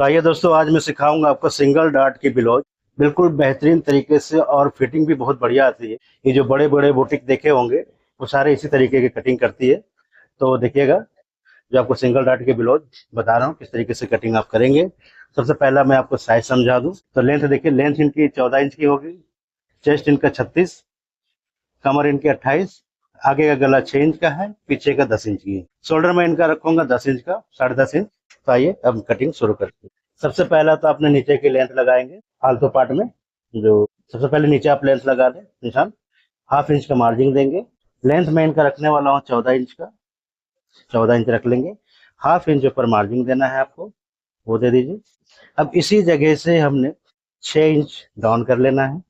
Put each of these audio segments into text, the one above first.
तो आइए दोस्तों, आज मैं सिखाऊंगा आपको सिंगल डार्ट की ब्लाउज बिल्कुल बेहतरीन तरीके से, और फिटिंग भी बहुत बढ़िया आती है। ये जो बड़े बड़े बुटीक देखे होंगे वो सारे इसी तरीके की कटिंग करती है। तो देखिएगा, जो आपको सिंगल डार्ट की ब्लाउज बता रहा हूँ किस तरीके से कटिंग आप करेंगे। सबसे पहला मैं आपको साइज समझा दूं। तो लेंथ देखिए, लेंथ इनकी 14 इंच की होगी, चेस्ट इनका 36, कमर इनकी 28, आगे का गला 6 इंच का है, पीछे का 10 इंच की है। शोल्डर में इनका रखूंगा 10 इंच का, 10.5 इंच। तो आइए अब कटिंग शुरू करते हैं। सबसे पहला तो आपने नीचे की लेंथ लगाएंगे फालतू पार्ट में। जो सबसे पहले नीचे आप लेंथ लगा दें निशान, 1/2 इंच का मार्जिन देंगे। लेंथ में इनका रखने वाला हूँ 14 इंच का, 14 इंच रख लेंगे। 1/2 इंच ऊपर मार्जिन देना है आपको, वो दे दीजिए। अब इसी जगह से हमने 6 इंच डाउन कर लेना है।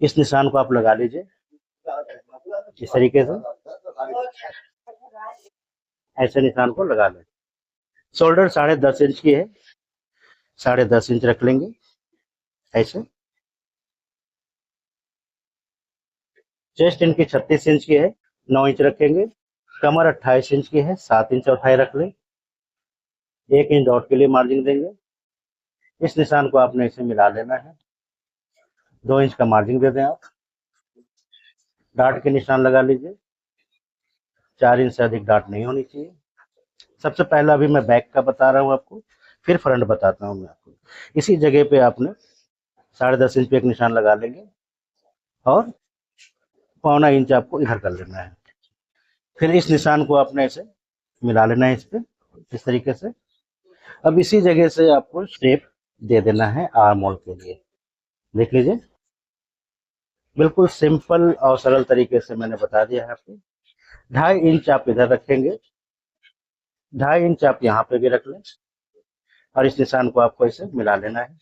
इस निशान को आप लगा लीजिए इस तरीके से, ऐसे निशान को लगा लें। शोल्डर 10.5 इंच की है, 10.5 इंच रख लेंगे ऐसे। चेस्ट इनकी 36 इंच की है, 9 इंच रखेंगे। कमर 28 इंच की है, 7 इंच चौथाई रख लें। 1 इंच डॉट के लिए मार्जिन देंगे। इस निशान को आपने इसे मिला लेना है। 2 इंच का मार्जिन दे दें आप। डार्ट के निशान लगा लीजिए, 4 इंच से अधिक डार्ट नहीं होनी चाहिए। सबसे पहला अभी मैं बैक का बता रहा हूँ आपको, फिर फ्रंट बताता हूँ मैं आपको। इसी जगह पे आपने 10.5 इंच पे एक निशान लगा लेंगे, और 1/4 इंच आपको इधर कर लेना है। फिर इस निशान को आपने ऐसे मिला लेना है इस पे, इस तरीके से। अब इसी जगह से आपको शेप दे देना है आर्म होल के लिए। देख लीजिए, बिल्कुल सिंपल और सरल तरीके से मैंने बता दिया है आपको। 2.5 इंच आप इधर रखेंगे, 2.5 इंच आप यहाँ पे भी रख लें, और इस निशान को आपको इसे मिला लेना है।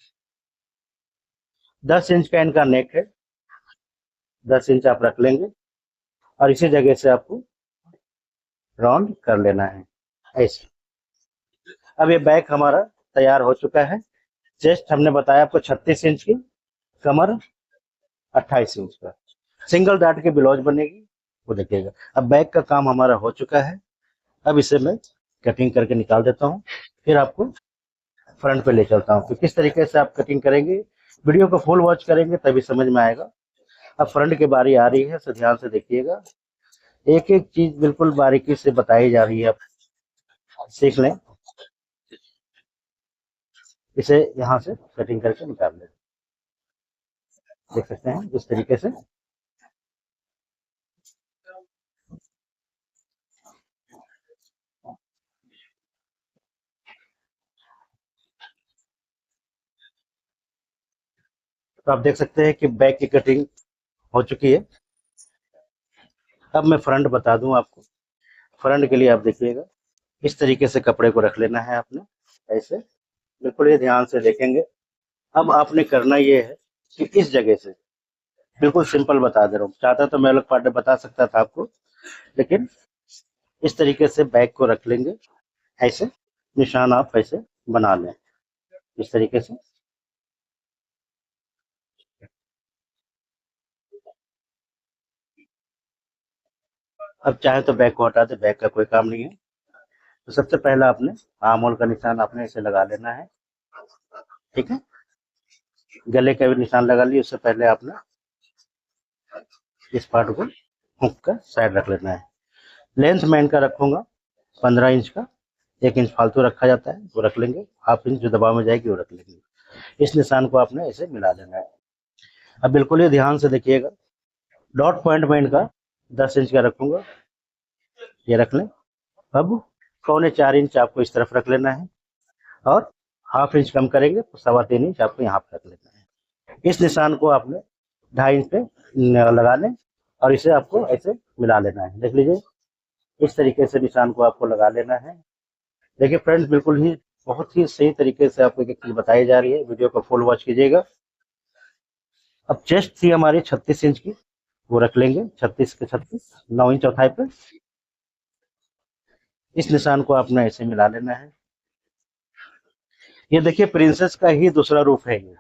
10 इंच का इनका नेक है, 10 इंच आप रख लेंगे, और इसी जगह से आपको राउंड कर लेना है ऐसे। अब ये बैक हमारा तैयार हो चुका है। चेस्ट हमने बताया आपको 36 इंच की, कमर 28 इंच का, सिंगल डार्ट की ब्लाउज बनेगी, वो देखिएगा। अब बैक का काम हमारा हो चुका है। अब इसे मैं कटिंग करके निकाल देता हूँ, फिर आपको फ्रंट पे ले चलता हूँ। तो किस तरीके से आप कटिंग करेंगे, वीडियो को फुल वॉच करेंगे तभी समझ में आएगा। अब फ्रंट की बारी आ रही है, तो ध्यान से देखिएगा। एक एक चीज बिल्कुल बारीकी से बताई जा रही है, आप सीख लें। इसे यहाँ से कटिंग करके निकाल लें, देख सकते हैं इस तरीके से। तो आप देख सकते हैं कि बैक की कटिंग हो चुकी है। अब मैं फ्रंट बता दूं आपको। फ्रंट के लिए आप देखिएगा, इस तरीके से कपड़े को रख लेना है आपने ऐसे, बिल्कुल ये ध्यान से देखेंगे। अब आपने करना ये है कि इस जगह से, बिल्कुल सिंपल बता दे रहा हूँ, चाहता तो मैं अलग पार्ट बता सकता था आपको, लेकिन इस तरीके से बैक को रख लेंगे ऐसे। निशान आप ऐसे बना लें इस तरीके से। अब चाहे तो बैक को हटा दे, बैक का कोई काम नहीं है। तो सबसे पहला आपने आर्म होल का निशान आपने ऐसे लगा लेना है, ठीक है। गले का भी निशान लगा लिया, उससे पहले आपने इस पार्ट को हुक का साइड रख लेना है। लेंथ मैं इनका रखूंगा 15 इंच का, 1 इंच फालतू रखा जाता है वो रख लेंगे, 1/2 इंच जो दबाव में जाएगी वो रख लेंगे। इस निशान को आपने ऐसे मिला लेना है। अब बिल्कुल ही ध्यान से देखिएगा, डॉट पॉइंट में इनका 10 इंच का रखूंगा, ये रख लें। अब 4.25 इंच आपको इस तरफ रख लेना है, और 1/2 इंच कम करेंगे तो 3.25 इंच आपको यहाँ पे रख लेना है। इस निशान को आपने 2.5 इंच पे लगा लें, और इसे आपको ऐसे मिला लेना है। देख लीजिए, इस तरीके से निशान को आपको लगा लेना है। देखिए फ्रेंड्स, बिल्कुल ही बहुत ही सही तरीके से आपको एक एक चीज बताई जा रही है, वीडियो को फुल वॉच कीजिएगा। अब चेस्ट थी हमारी 36 इंच की, वो रख लेंगे 36 के 36, 9 इंच चौथाई पे। इस निशान को आपने ऐसे मिला लेना है। ये देखिए प्रिंसेस का ही दूसरा रूप है ये।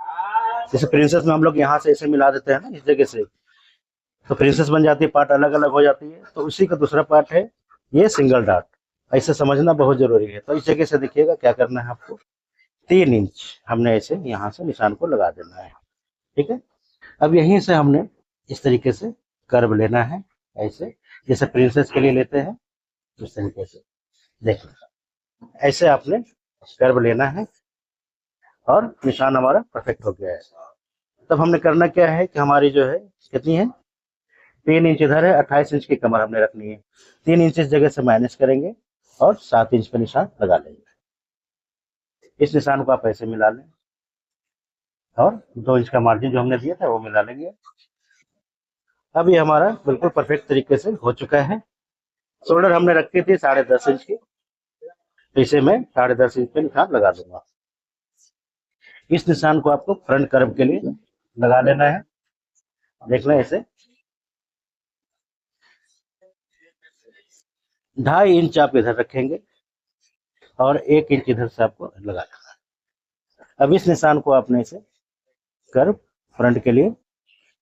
जैसे प्रिंसेस में हम लोग यहाँ से ऐसे मिला देते हैं ना इस जगह से, तो प्रिंसेस बन जाती है, पार्ट अलग अलग हो जाती है। तो उसी का दूसरा पार्ट है ये सिंगल डार्ट। ऐसे समझना बहुत जरूरी है। तो इस जगह से देखिएगा क्या करना है आपको, 3 इंच हमने ऐसे यहाँ से निशान को लगा देना है। ठीक है, अब यहीं से हमने इस तरीके से कर्व लेना है, ऐसे जैसे प्रिंसेस के लिए लेते हैं उस तरीके से। देखिए ऐसे आपने कर्व लेना है और निशान हमारा परफेक्ट हो गया है। तब हमने करना क्या है कि हमारी जो है कितनी है, 3 इंच इधर है, 28 इंच की कमर हमने रखनी है। 3 इंच इस जगह से माइनस करेंगे और 7 इंच पे निशान लगा लेंगे। इस निशान को आप ऐसे मिला लें और 2 इंच का मार्जिन जो हमने दिया था वो मिला लेंगे। अब ये हमारा बिल्कुल परफेक्ट तरीके से हो चुका है। शोल्डर हमने रखी थी 10.5 इंच की, तो इसे मैं 10.5 इंच पे निशान लगा दूंगा। इस निशान को आपको फ्रंट कर्व के लिए लगा लेना है। देख लें ऐसे 2.5 इंच आप इधर रखेंगे और 1 इंच इधर से आपको लगा लेना है। अब इस निशान को आपने इसे कर्व फ्रंट के लिए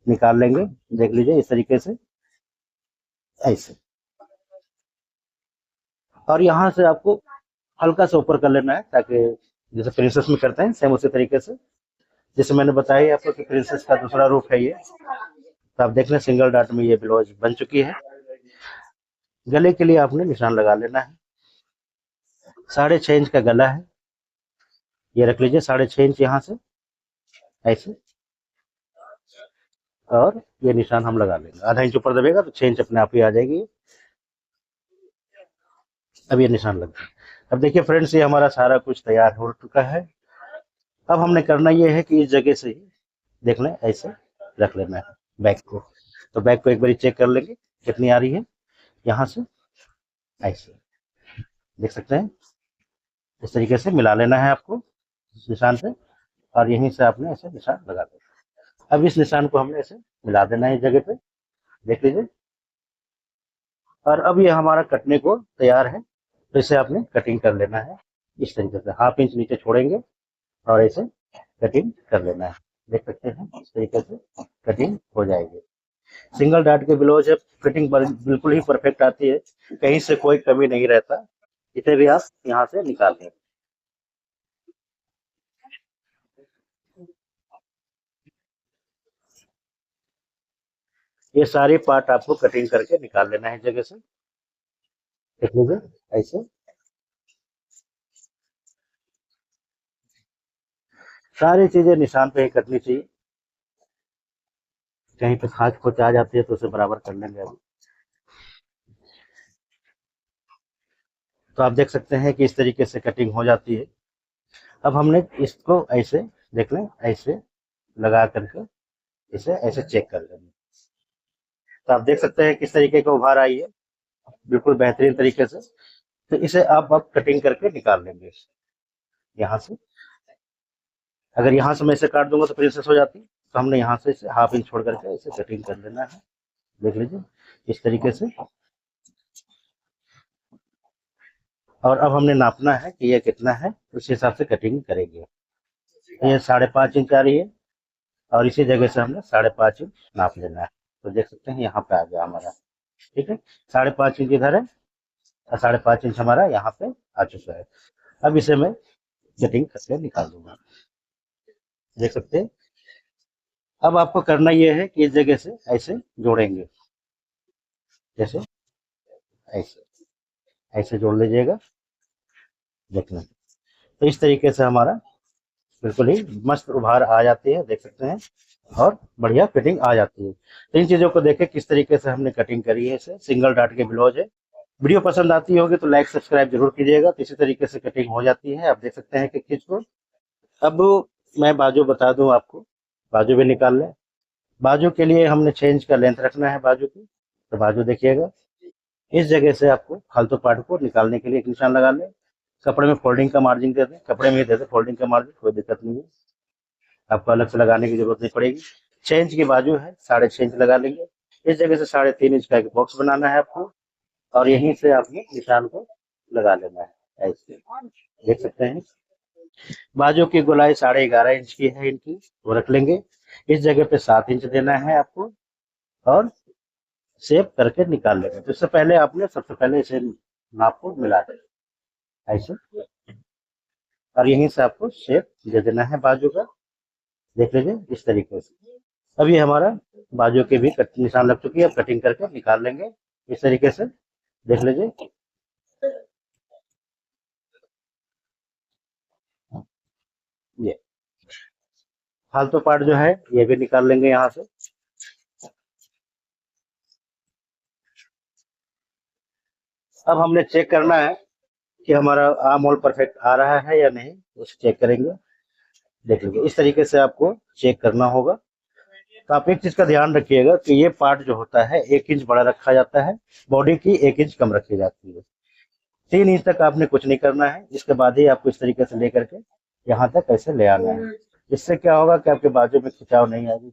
निकाल लेंगे। देख लीजिए इस तरीके से ऐसे, और यहाँ से आपको हल्का सा ऊपर कर लेना है ताकि जैसे प्रिंसेस में करते हैं सेम उसी तरीके से। जैसे मैंने बताया आपको कि प्रिंसेस का दूसरा रूप है ये। तो आप देख लें सिंगल डॉट में ये ब्लाउज बन चुकी है। गले के लिए आपने निशान लगा लेना है। 6.5 इंच का गला है, ये रख लीजिए 6.5 इंच यहाँ से ऐसे, और ये निशान हम लगा लेंगे। आधा इंच ऊपर दबेगा तो 6 इंच अपने आप ही आ जाएगी। अब ये निशान लग गया। अब देखिए फ्रेंड्स ये हमारा सारा कुछ तैयार हो चुका है। अब हमने करना ये है कि इस जगह से ही देख लें ऐसे रख लेना है बैक को। तो बैक को एक बार चेक कर लेंगे कितनी आ रही है। यहाँ से ऐसे देख सकते हैं, इस तरीके से मिला लेना है आपको इस निशान से, और यहीं से आपने ऐसे निशान लगा देना। अब इस निशान को हमने ऐसे मिला देना है इस जगह पे, देख लीजिए। और अब ये हमारा कटने को तैयार है। तो इसे आपने कटिंग कर लेना है इस तरीके से, 1/2 इंच नीचे छोड़ेंगे और ऐसे कटिंग कर लेना है। देख सकते हैं इस तरीके से कटिंग हो जाएगी। सिंगल डॉट के ब्लाउज है, फिटिंग बिल्कुल ही परफेक्ट आती है, कहीं से कोई कमी नहीं रहता। इसे भी आप यहाँ से निकाल दें। ये सारे पार्ट आपको कटिंग करके निकाल लेना है जगह से, देख लीजिए ऐसे। सारी चीजें निशान पे ही करनी चाहिए, कहीं पे खाच खोच आ जाती है तो उसे बराबर कर लेंगे अभी। तो आप देख सकते हैं कि इस तरीके से कटिंग हो जाती है। अब हमने इसको ऐसे देख लें ऐसे लगा करके इसे ऐसे चेक कर लेंगे। तो आप देख सकते हैं किस तरीके का उभार आई है, बिल्कुल बेहतरीन तरीके से। तो इसे आप अब कटिंग करके निकाल लेंगे यहाँ से। अगर यहाँ से मैं इसे काट दूंगा तो प्रिंसेस हो जाती, तो हमने यहाँ से इसे 1/2 इंच छोड़ करके इसे कटिंग कर लेना है। देख लीजिए इस तरीके से। और अब हमने नापना है कि ये कितना है, उस हिसाब से कटिंग करेंगे। ये 5.5 इंच आ रही है और इसी जगह से हमने 5.5 इंच नाप लेना है। तो देख सकते हैं यहाँ पे आ गया हमारा, ठीक है। 5.5 इंच इधर है और 5.5 इंच हमारा यहाँ पे आ चुका है। अब इसे मैं कटिंग करके निकाल दूंगा, देख सकते हैं। अब आपको करना यह है कि इस जगह से ऐसे जोड़ेंगे, जैसे ऐसे ऐसे जोड़ लीजिएगा, देखना। तो इस तरीके से हमारा बिल्कुल ही मस्त उभार आ जाती है, देख सकते हैं, और बढ़िया फिटिंग आ जाती है। तो इन चीजों को देखें किस तरीके से हमने कटिंग करी है। इसे सिंगल डॉट के ब्लाउज है। वीडियो पसंद आती होगी तो लाइक सब्सक्राइब जरूर कीजिएगा। तो इसी तरीके से कटिंग हो जाती है, आप देख सकते हैं कि किस को। अब मैं बाजू बता दूं आपको, बाजू भी निकाल लें। बाजू के लिए हमने 6 इंच का लेंथ रखना है बाजू की। तो बाजू देखिएगा, इस जगह से आपको फालतू पार्ट को निकालने के लिए एक निशान लगा लें। कपड़े में फोल्डिंग का मार्जिन दे दें, कपड़े में ही दे दें फोल्डिंग का मार्जिन, कोई दिक्कत नहीं है, आपको अलग से लगाने की जरूरत नहीं पड़ेगी। 6 इंच की बाजू है, 6.5 इंच लगा लेंगे। इस जगह से 3.5 इंच का एक बॉक्स बनाना है आपको, और यहीं से आपने निशान को लगा लेना है ऐसे, देख सकते हैं। बाजू की गोलाई 11.5 इंच की है इनकी, वो रख लेंगे। इस जगह पे 7 इंच देना है आपको, और शेप करके निकाल लेंगे। तो इससे पहले आपने सबसे पहले इसे नाप को मिला दें ऐसे। और यहीं से आपको शेप दे देना है बाजू का। देख लीजिए इस तरीके से। अब ये हमारा बाजू के भी कट निशान लग चुकी है, अब कटिंग करके निकाल लेंगे इस तरीके से। देख लीजिए ये फालतू पार्ट जो है ये भी निकाल लेंगे यहाँ से। अब हमने चेक करना है कि हमारा आर्म होल परफेक्ट आ रहा है या नहीं, उसे चेक करेंगे। देख लीजिए इस तरीके से आपको चेक करना होगा। तो आप एक चीज का ध्यान रखिएगा कि ये पार्ट जो होता है 1 इंच बड़ा रखा जाता है, बॉडी की 1 इंच कम रखी जाती है। 3 इंच तक आपने कुछ नहीं करना है, इसके बाद ही आपको इस तरीके से लेकर के यहाँ तक ऐसे ले आना है। इससे क्या होगा कि आपके बाजू में खिंचाव नहीं आएगी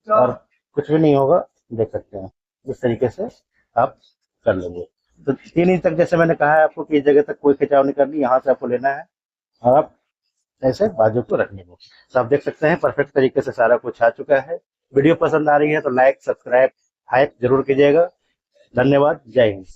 और कुछ भी नहीं होगा। देख सकते हैं इस तरीके से आप कर लेंगे। तो 3 इंच तक जैसे मैंने कहा है आपको कि इस जगह तक कोई खिंचाव नहीं करनी, यहाँ से आपको लेना है और आप ऐसे बाजू को रखने को। तो आप देख सकते हैं परफेक्ट तरीके से सारा कुछ आ चुका है। वीडियो पसंद आ रही है तो लाइक सब्सक्राइब हाइप जरूर कीजिएगा। धन्यवाद। जय हिंद।